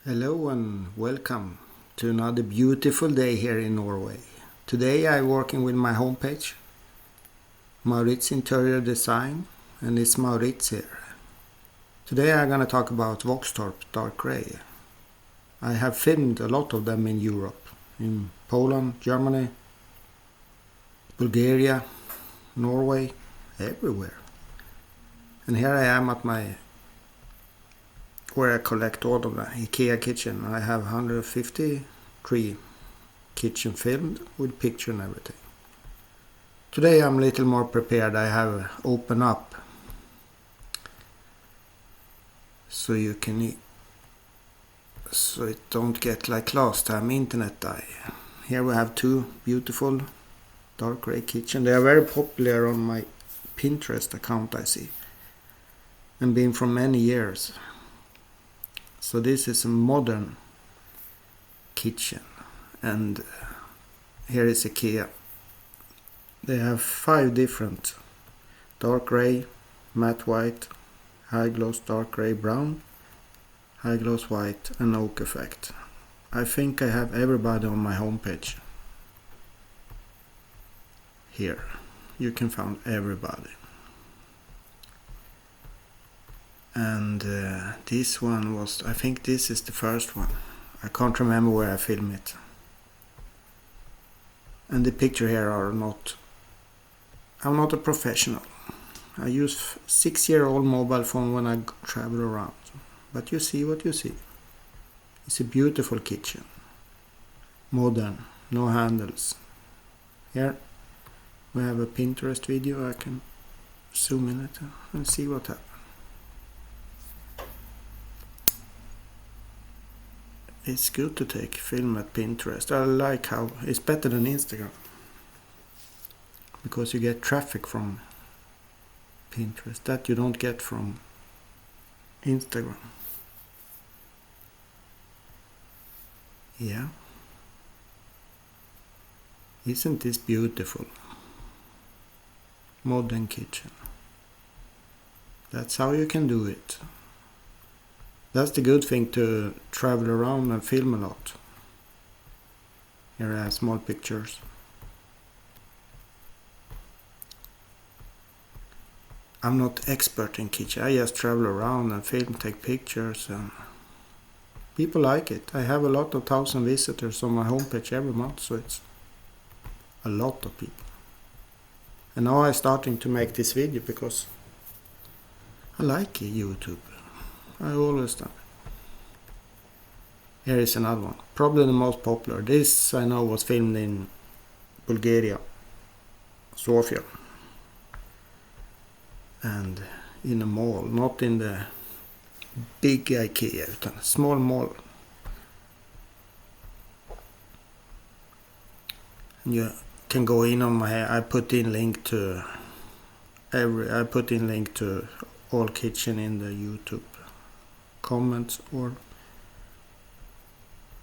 Hello and welcome to another beautiful day here in Norway. Today I'm working with my homepage, Maurits Interior Design, and it's Maurits here. Today I'm gonna talk about VOXTORP Dark Gray. I have filmed a lot of them in Europe, in Poland, Germany, Bulgaria, Norway, everywhere. And here I am at where I collect all of the IKEA kitchen. I have 153 kitchen filmed with picture and everything. Today I'm a little more prepared. I have opened up so it don't get like last time internet die. Here we have two beautiful dark gray kitchen. They are very popular on my Pinterest account, I see, and been for many years. So this is a modern kitchen, and here is IKEA. They have 5 different: dark gray, matte white, high gloss dark gray brown, high gloss white, and oak effect. I think I have everybody on my homepage. Here you can find everybody. And this one was, I think this is the first one. I can't remember where I filmed it. And the picture here are not, I'm not a professional. I use 6-year-old mobile phone when I travel around. But you see what you see. It's a beautiful kitchen. Modern, no handles. Here we have a Pinterest video. I can zoom in it and see what happens. It's good to take film at Pinterest. I like how it's better than Instagram, because you get traffic from Pinterest that you don't get from Instagram. Yeah. Isn't this beautiful? Modern kitchen. That's how you can do it. That's the good thing to travel around and film a lot. Here I have small pictures. I'm not expert in kitchen. I just travel around and film, take pictures, and people like it. I have a lot of 1,000 visitors on my homepage every month, so it's a lot of people. And now I'm starting to make this video because I like YouTube. I always done. Here is another one, probably the most popular. This I know was filmed in Bulgaria, Sofia, and in a mall, not in the big IKEA, utan a small mall. And you can go in on my. I put in link to all kitchen in the YouTube comments or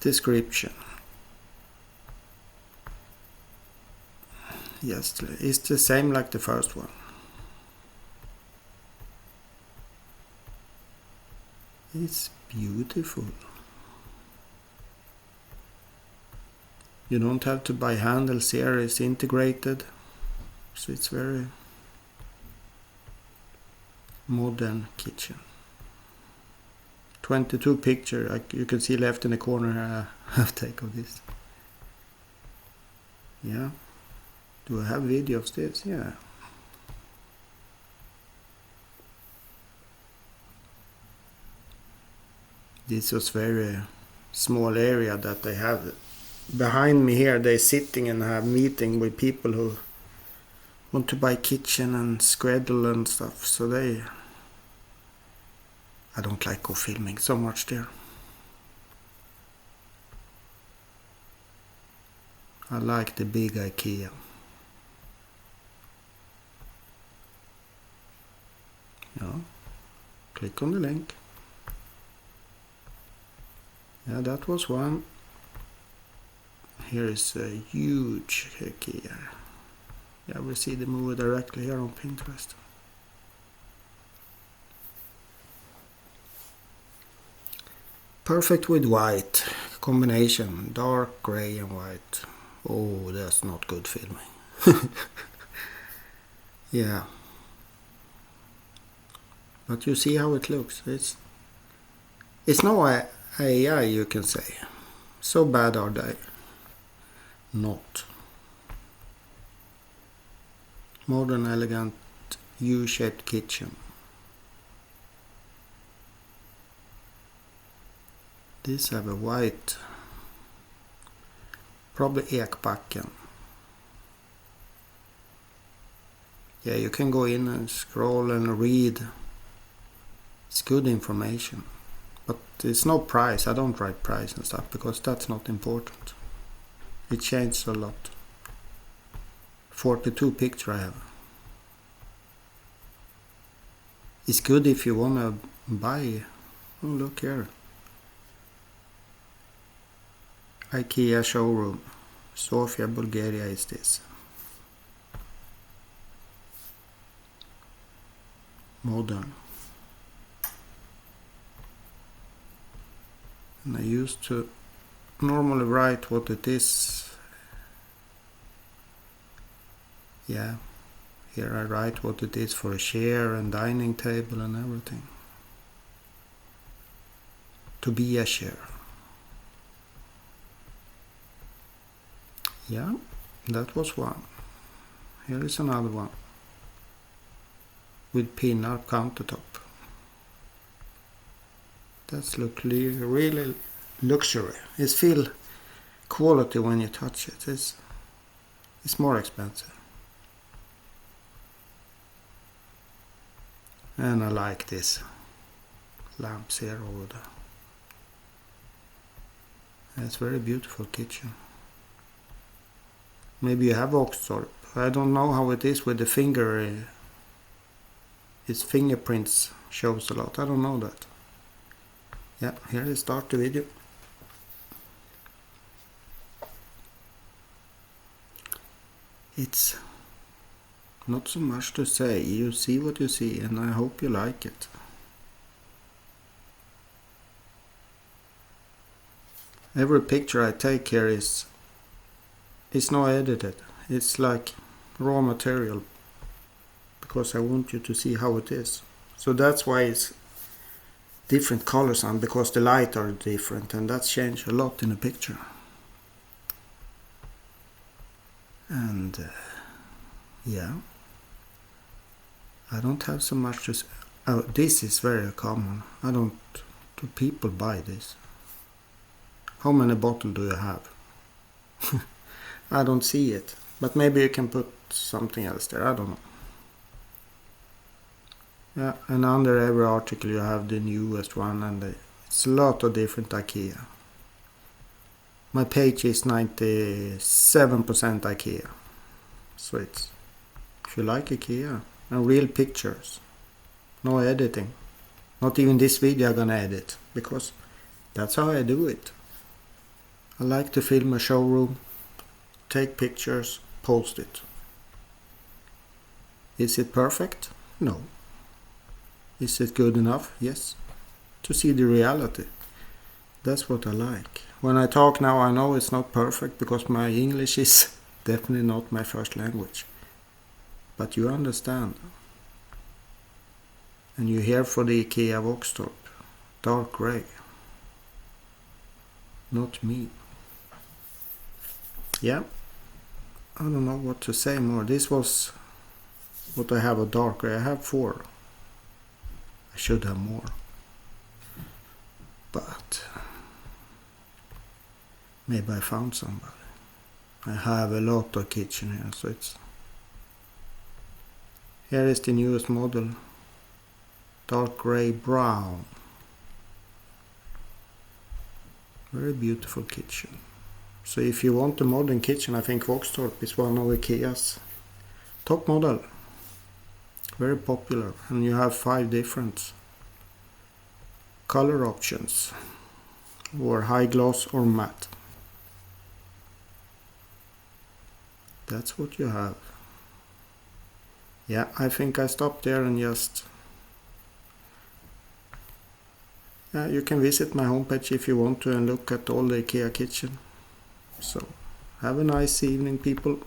description. Yes, it's the same like the first one. It's beautiful. You don't have to buy handles here, it's integrated, so it's very modern kitchen. 22 picture, you can see left in the corner here. I have take of this. Yeah. Do I have video of this? Yeah. This was very small area that they have. Behind me here they're sitting and have meeting with people who want to buy kitchen and schedule and stuff. So I don't like go filming so much there. I like the big IKEA. Yeah. Click on the link. Yeah, that was one. Here is a huge IKEA. Yeah, we see the movie directly here on Pinterest. Perfect with white. Combination dark gray and white. Oh, that's not good filming. Yeah. But you see how it looks. It's no AI, you can say. So bad are they not. Modern, elegant, U-shaped kitchen. These have a white, probably ekbacken. Yeah, you can go in and scroll and read. It's good information. But it's no price. I don't write price and stuff because that's not important. It changed a lot. 42 pictures I have. It's good if you want to buy. Oh, look here. IKEA Showroom. Sofia, Bulgaria is this. Modern. And I used to normally write what it is. Yeah, here I write what it is for a chair and dining table and everything. To be a chair. Yeah, that was one. Here is another one. With pinner countertop. That's really luxury. It feels quality when you touch it. It's more expensive. And I like this lamps here over there. It's very beautiful kitchen. Maybe you have VOXTORP. I don't know how it is with the finger. Its fingerprints shows a lot. I don't know that. Yeah, here I start the video. It's not so much to say. You see what you see, and I hope you like it. Every picture I take here is not edited. It's like raw material because I want you to see how it is. So that's why it's different colors on, because the light are different, and that's changed a lot in the picture. And yeah, I don't have so much to say. Oh, this is very common. Do people buy this? How many bottles do you have? I don't see it, but maybe you can put something else there. I don't know. Yeah, and under every article you have the newest one, and it's a lot of different IKEA. My page is 97% IKEA. So if you like IKEA and real pictures, no editing. Not even this video I'm gonna edit, because that's how I do it. I like to film a showroom, take pictures, post it. Is it perfect? No. Is it good enough? Yes. To see the reality. That's what I like. When I talk now, I know it's not perfect because my English is definitely not my first language. But you understand. And you're here for the IKEA VOXTORP Dark Gray. Not me. Yeah. I don't know what to say more. This was what I have a dark gray. I have 4. I should have more. But maybe I found somebody. I have a lot of kitchen here, so here is the newest model. Dark gray brown. Very beautiful kitchen. So if you want a modern kitchen, I think VOXTORP is one of IKEA's top model. Very popular, and you have 5 different color options, or high gloss or matte. That's what you have. Yeah, I think I stopped there and just you can visit my homepage if you want to and look at all the IKEA kitchen. So have a nice evening, people.